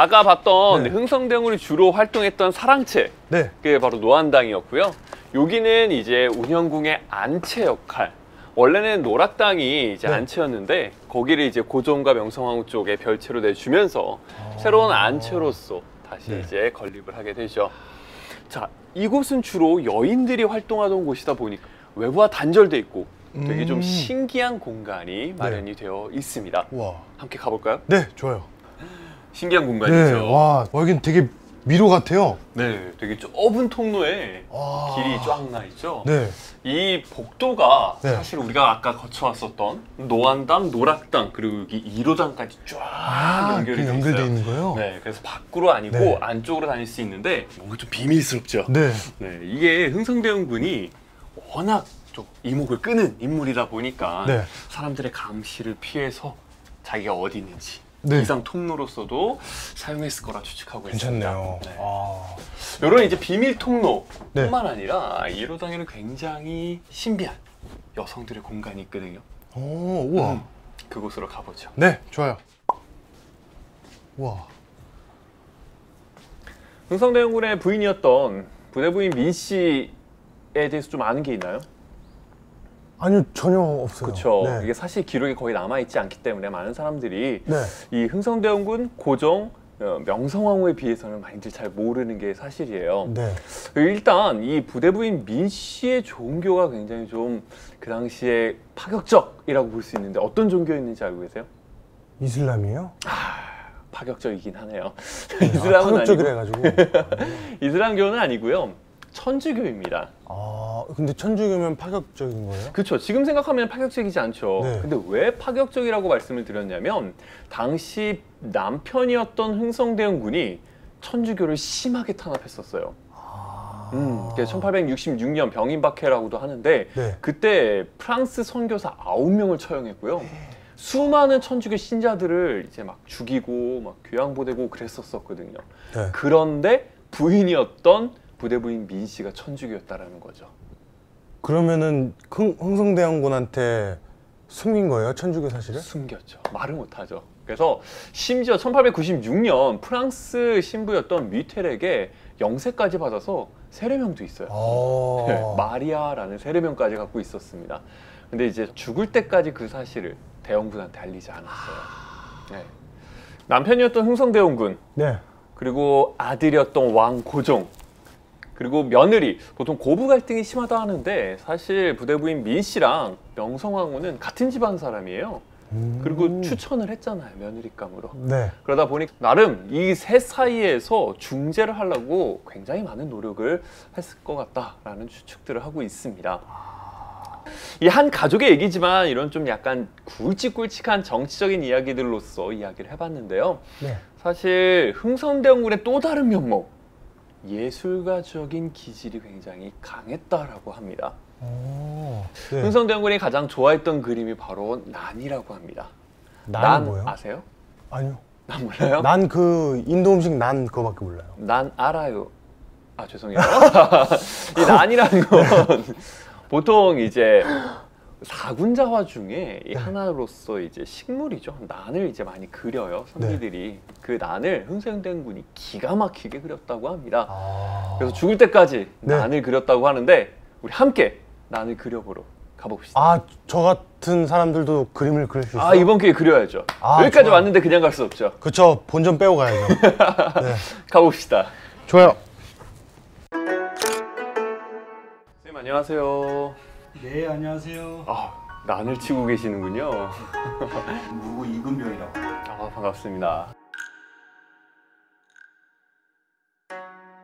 아까 봤던 네. 흥성대원군이 주로 활동했던 사랑채, 네. 그게 바로 노안당이었고요. 여기는 이제 운영궁의 안채 역할. 원래는 노락당이 이제 네. 안채였는데 거기를 이제 고종과 명성황후 쪽에 별채로 내주면서 새로운 안채로서 다시 네. 이제 건립을 하게 되죠. 자, 이곳은 주로 여인들이 활동하던 곳이다 보니까 외부와 단절돼 있고 되게 좀 신기한 공간이 마련이 되어 있습니다. 와. 함께 가볼까요? 네, 좋아요. 신기한 네, 공간이죠. 와, 여긴 되게 미로 같아요. 네, 되게 좁은 통로에 와. 길이 쫙 나 있죠. 네. 이 복도가 네. 사실 우리가 아까 거쳐왔었던 노안당, 노락당 그리고 여기 1호당까지 쫙 연결이 돼 연결돼 있어요. 있는 거예요? 네, 그래서 밖으로 아니고 네. 안쪽으로 다닐 수 있는데 뭔가 좀 비밀스럽죠. 네. 네, 이게 흥성대원군이 워낙 좀 이목을 끄는 인물이다 보니까 네. 사람들의 감시를 피해서 자기가 어디 있는지 네. 이상 통로로서도 사용했을 거라 추측하고 괜찮네요. 있습니다. 네. 아. 이런 이제 비밀 통로뿐만 네. 아니라 1호당에는 굉장히 신비한 여성들의 공간이 있거든요. 오, 우와. 그곳으로 가보죠. 네, 좋아요. 우와. 흥성대원군의 부인이었던 부대부인 민 씨에 대해서 좀 아는 게 있나요? 아니요, 전혀 없어요. 그렇죠. 네. 이게 사실 기록이 거의 남아있지 않기 때문에 많은 사람들이 네. 이 흥성대원군 고종 명성황후에 비해서는 많이들 잘 모르는 게 사실이에요. 네. 일단 이 부대부인 민 씨의 종교가 굉장히 좀 그 당시에 파격적이라고 볼 수 있는데 어떤 종교였는지 알고 계세요? 이슬람이에요? 파격적이긴 하네요. 네, 이슬람은 파격적이라 아니고 해가지고. 이슬람교는 아니고요. 천주교입니다. 아, 근데 천주교면 파격적인 거예요? 그렇죠. 지금 생각하면 파격적이지 않죠. 네. 근데 왜 파격적이라고 말씀을 드렸냐면 당시 남편이었던 흥성대원군이 천주교를 심하게 탄압했었어요. 그래서 1866년 병인박해라고도 하는데 네. 그때 프랑스 선교사 9명을 처형했고요. 수많은 천주교 신자들을 이제 막 죽이고 막 교양보내고 그랬었거든요. 네. 그런데 부인이었던 부대부인 민 씨가 천주교였다라는 거죠. 그러면은 흥성대원군한테 숨긴 거예요? 천주교 사실을? 숨겼죠. 말을 못하죠. 그래서 심지어 1896년 프랑스 신부였던 뮤텔에게 영세까지 받아서 세례명도 있어요. 네, 마리아라는 세례명까지 갖고 있었습니다. 근데 이제 죽을 때까지 그 사실을 대원군한테 알리지 않았어요. 네. 남편이었던 흥성대원군, 네. 그리고 아들이었던 왕 고종, 그리고 며느리, 보통 고부 갈등이 심하다 하는데 사실 부대부인 민 씨랑 명성황후는 같은 집안 사람이에요. 그리고 추천을 했잖아요, 며느리감으로. 네. 그러다 보니 나름 이 셋 사이에서 중재를 하려고 굉장히 많은 노력을 했을 것 같다라는 추측들을 하고 있습니다. 이 한 가족의 얘기지만 이런 좀 약간 굵직굵직한 정치적인 이야기들로서 이야기를 해봤는데요. 네. 사실 흥성대원군의 또 다른 면목, 예술가적인 기질이 굉장히 강했다라고 합니다. 네. 흥성대원군이 가장 좋아했던 그림이 바로 난이라고 합니다. 난 뭐예요? 아세요? 아니요. 난 몰라요? 난 그 인도 음식 난 그거밖에 몰라요. 난 알아요. 아, 죄송해요. 이 난이라는 건 보통 이제 사군자화 중에 이 하나로서 이제 식물이죠. 난을 이제 많이 그려요, 선비들이. 그 난을 흥성대원군이 기가 막히게 그렸다고 합니다. 그래서 죽을 때까지 난을 그렸다고 하는데 우리 함께 난을 그려보러 가봅시다. 아, 저 같은 사람들도 그림을 그릴 수 있어요? 아, 이번 기회에 그려야죠. 여기까지 좋아요. 왔는데 그냥 갈 수 없죠. 그쵸, 본전 빼고 가야죠. 네. 가봅시다. 좋아요. 선생님 안녕하세요. 네, 안녕하세요. 아, 난을 치고 계시는군요. 무구 이근병이라고. 아, 반갑습니다.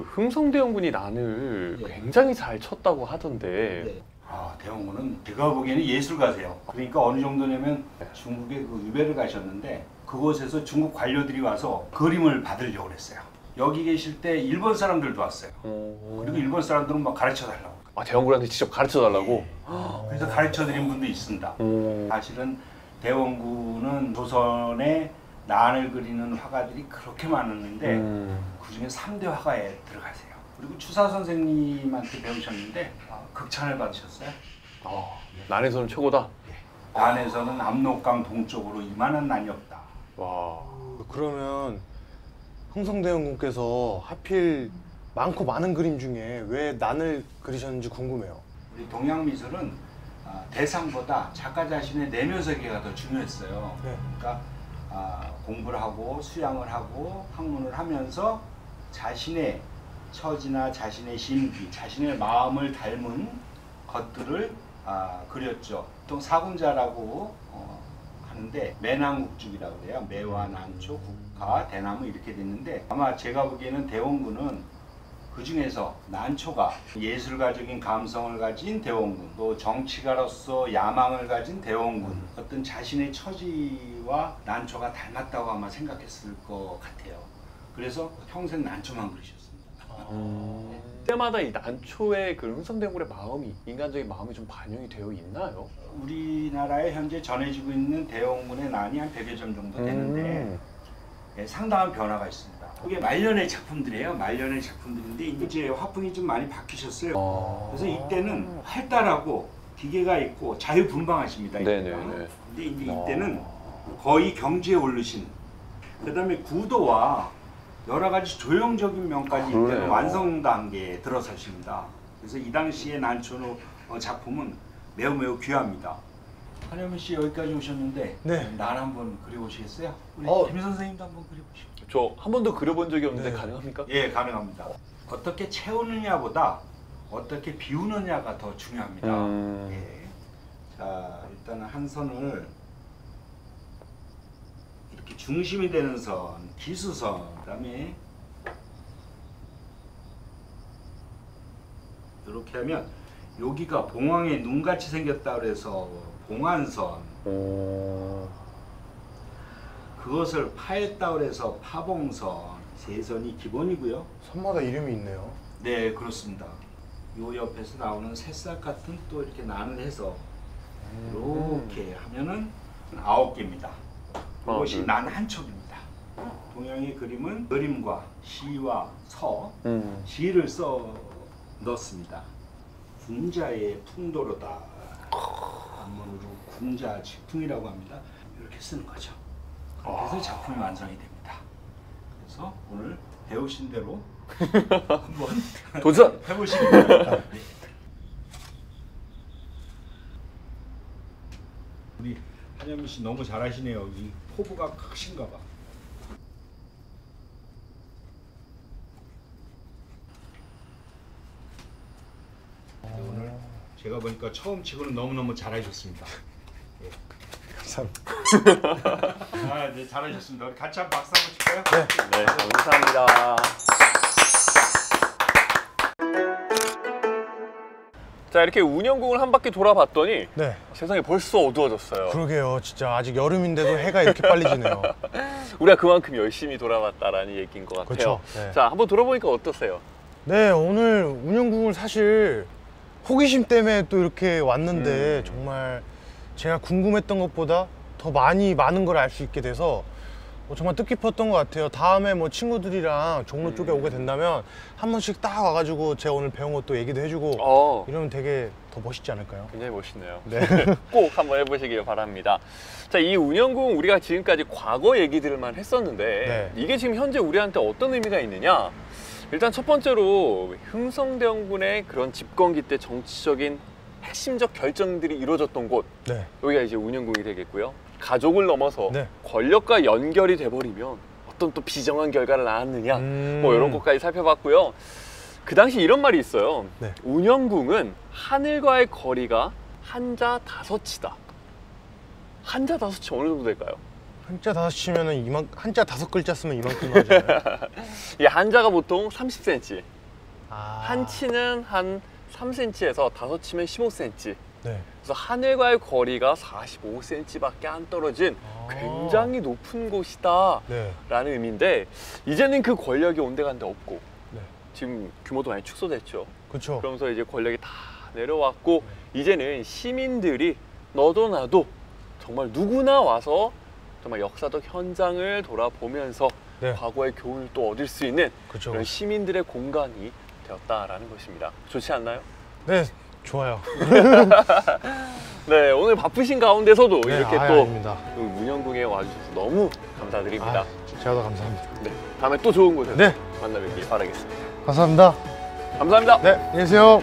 흥성대원군이 난을 굉장히 잘 쳤다고 하던데. 네. 아, 대원군은 제가 보기에는 예술가세요. 그러니까 어느 정도냐면 중국에 그 유배를 가셨는데 그곳에서 중국 관료들이 와서 그림을 받으려고 그랬어요. 여기 계실 때 일본 사람들도 왔어요. 그리고 일본 사람들은 막 가르쳐 달라고. 아, 대원군한테 직접 가르쳐 달라고? 그래서 가르쳐 드린 분도 있습니다. 사실은 대원군은 조선에 난을 그리는 화가들이 그렇게 많았는데 그 중에 3대 화가에 들어가세요. 그리고 추사 선생님한테 배우셨는데 극찬을 받으셨어요. 난에서는 최고다. 난에서는 압록강 동쪽으로 이만한 난이 없다. 와. 그러면 흥성대원군께서 하필 많고 많은 그림 중에 왜 난을 그리셨는지 궁금해요. 우리 동양미술은 대상보다 작가 자신의 내면 세계가 더 중요했어요. 네. 그러니까 공부를 하고 수양을 하고 학문을 하면서 자신의 처지나 자신의 심기, 자신의 마음을 닮은 것들을 그렸죠. 보통 사군자라고 하는데 매낭국죽이라고 그래요. 매와 난초, 국화, 대나무 이렇게 됐는데 아마 제가 보기에는 대원군은 그 중에서 난초가 예술가적인 감성을 가진 대원군, 또 정치가로서 야망을 가진 대원군, 어떤 자신의 처지와 난초가 닮았다고 아마 생각했을 것 같아요. 그래서 평생 난초만 그리셨습니다. 때마다 이 난초의 그 흥성대원군의 마음이, 인간적인 마음이 좀 반영이 되어 있나요? 우리나라에 현재 전해지고 있는 대원군의 난이 한 100여 점 정도 되는데 상당한 변화가 있습니다. 이게 말년의 작품들이에요. 말년의 작품들인데 이제 화풍이 좀 많이 바뀌셨어요. 그래서 이때는 활달하고 기계가 있고 자유분방하십니다. 네네네. 근데 이제 이때는 거의 경지에 오르신, 그다음에 구도와 여러 가지 조형적인 면까지 이때는 그러네요. 완성 단계에 들어서십니다. 그래서 이 당시의 난초 작품은 매우 매우 귀합니다. 한현민 씨 여기까지 오셨는데 네. 난 한번 그려보시겠어요? 우리 김 선생님도 한번 그려보시죠. 저 한 번도 그려본 적이 없는데 네. 가능합니까? 예, 가능합니다. 어떻게 채우느냐보다 어떻게 비우느냐가 더 중요합니다. 예. 자, 일단은 한 선을 이렇게 중심이 되는 선, 기수선, 그다음에 이렇게 하면 여기가 봉황의 눈같이 생겼다 그래서 봉안선, 그것을 파했다 그래서 파봉선, 세 선이 기본이고요. 선마다 이름이 있네요. 네, 그렇습니다. 요 옆에서 나오는 새싹 같은 또 이렇게 난을 해서 이렇게 하면은 9개입니다. 이것이 네. 난 한 척입니다. 동양의 그림은 그림과 시와 서, 시를 써 넣습니다. 군자의 풍도로다. 한문으로 군자 직풍이라고 합니다. 이렇게 쓰는 거죠. 그렇게 해서 작품이 완성이 됩니다. 그래서 오늘 배우신 대로 한번 도전! 해보시면 됩니다. 네. 우리 한현민 씨 너무 잘하시네요. 이 포부가 크신가 봐. 오늘 제가 보니까 처음 치고는 너무너무 잘하셨습니다. 감사합니다. 네, 잘하셨습니다. 우리 같이 한번 박수 한번 칠까요? 네, 감사합니다. 자, 이렇게 운영궁을 한 바퀴 돌아봤더니 네. 세상이 벌써 어두워졌어요. 그러게요. 진짜 아직 여름인데도 해가 이렇게 빨리 지네요. 우리가 그만큼 열심히 돌아왔다라는 얘기인 것 같아요. 그렇죠. 네. 자, 한번 돌아보니까 어떠세요? 네, 오늘 운영국을 사실 호기심 때문에 또 이렇게 왔는데 정말 제가 궁금했던 것보다 더 많은 걸 알 수 있게 돼서 정말 뜻깊었던 것 같아요. 다음에 뭐 친구들이랑 종로 쪽에 오게 된다면 한 번씩 딱 와가지고 제가 오늘 배운 것도 얘기도 해주고 이러면 되게 더 멋있지 않을까요? 굉장히 멋있네요. 네. 꼭 한번 해보시길 바랍니다. 자, 이 운영궁 우리가 지금까지 과거 얘기들만 했었는데 네. 이게 지금 현재 우리한테 어떤 의미가 있느냐? 일단 첫 번째로 흥성대원군의 그런 집권기 때 정치적인 핵심적 결정들이 이루어졌던 곳, 네. 여기가 이제 운영궁이 되겠고요. 가족을 넘어서 네. 권력과 연결이 돼버리면 어떤 또 비정한 결과를 낳았느냐, 뭐 이런 것까지 살펴봤고요. 그 당시 이런 말이 있어요. 네. 운영궁은 하늘과의 거리가 한자 5치다. 한자 5치 어느 정도 될까요? 한자 5치면은 한자 5글자 쓰면 이만큼 하잖아요. 이 한자가 보통 30cm, 아. 한 치는 한 3cm에서 5치면 15cm. 네. 그래서 하늘과의 거리가 45cm밖에 안 떨어진 굉장히 높은 곳이다 네. 라는 의미인데, 이제는 그 권력이 온데간데 없고 네. 지금 규모도 많이 축소됐죠. 그렇죠. 그러면서 이제 권력이 다 내려왔고 이제는 시민들이 너도 나도 정말 누구나 와서 정말 역사적 현장을 돌아보면서 네. 과거의 교훈을 또 얻을 수 있는 그렇죠. 그런 시민들의 공간이 되었다라는 것입니다. 좋지 않나요? 네. 좋아요. 네, 오늘 바쁘신 가운데서도 네, 이렇게 또 아닙니다. 문영궁에 와주셔서 너무 감사드립니다. 아, 제가 더 감사합니다. 네, 다음에 또 좋은 곳에서 네. 만나 뵙길 바라겠습니다. 감사합니다. 감사합니다. 네, 안녕히 계세요.